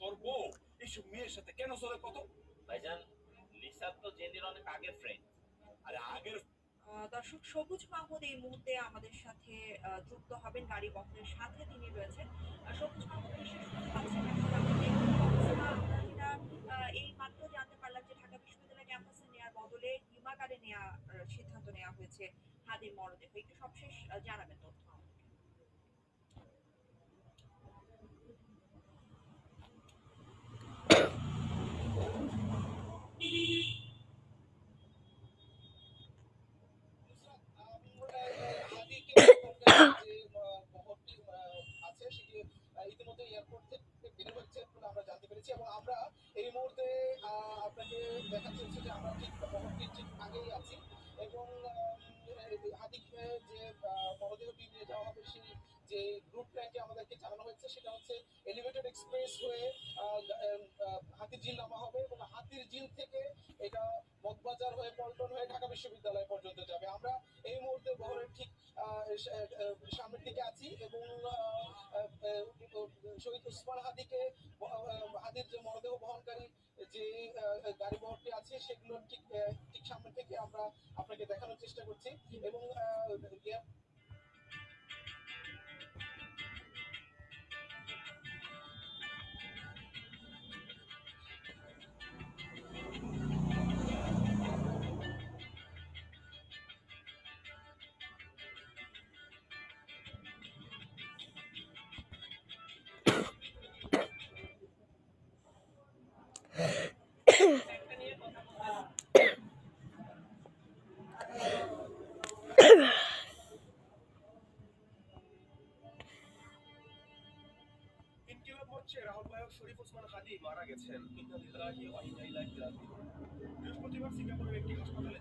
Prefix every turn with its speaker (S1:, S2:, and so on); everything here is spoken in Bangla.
S1: তোর বউ এইসব মেয়ের সাথে কেন চলে কত?
S2: ভাইজান, লিসা তো জেনির অনেক আগের ফ্রেন্ড।
S1: আরে আগের
S3: দর্শক, সবুজ মাহমুদ এই মুহূর্তে আমাদের সাথে যুক্ত হবেন, গাড়ি বহরের সাথে তিনি রয়েছেন। সবুজ মাহমুদ নিশ্চয়ই শুনতে পাচ্ছেন এখন আমাদের কি অবস্থা। আমরা যেটা এই মাত্র জানতে পারলাম যে ঢাকা বিশ্ববিদ্যালয় ক্যাম্পাসে নেওয়ার বদলে হিমাগারে নেওয়া সিদ্ধান্ত নেওয়া হয়েছে হাদির মরদেহ। একটু সবশেষ জানাবেন তথ্য আমাকে।
S1: ইতিমধ্যে এয়ারপোর্ট থেকে বের হচ্ছে বলে আমরা জানতে পেরেছি এবং আমরা এই মুহূর্তে আপনাকে দেখাচ্ছি হচ্ছে যে আমরা ঠিক মহড়টির ঠিক আগেই আছি এবং হাদিকে যে মরদেহটি নিয়ে যাওয়া হবে সেই যে রুট প্ল্যানটি আমাদেরকে জানানো হয়েছে সেটা হচ্ছে এলিভেটেড এক্সপ্রেস হয়ে হাতির ঝিল নামা হবে এবং হাতির ঝিল থেকে এটা মগবাজার হয়ে পল্টন হয়ে ঢাকা বিশ্ববিদ্যালয় পর্যন্ত যাবে। আমরা এই মুহূর্তে বহরের ঠিক সামনের দিকে আছি এবং শহীদ উসমান হাদিকে হাদির যে মরদেহ বহনকারী যে গাড়ি বহরটি আছে সেগুলোর ঠিক ঠিক সামনে থেকে আমরা আপনাকে দেখানোর চেষ্টা করছি এবং রাহুল নায়ক শরীফ ওসমান হাদি মারা গেছেন। বৃহস্পতিবার সিঙ্গাপুরের একটি হাসপাতালে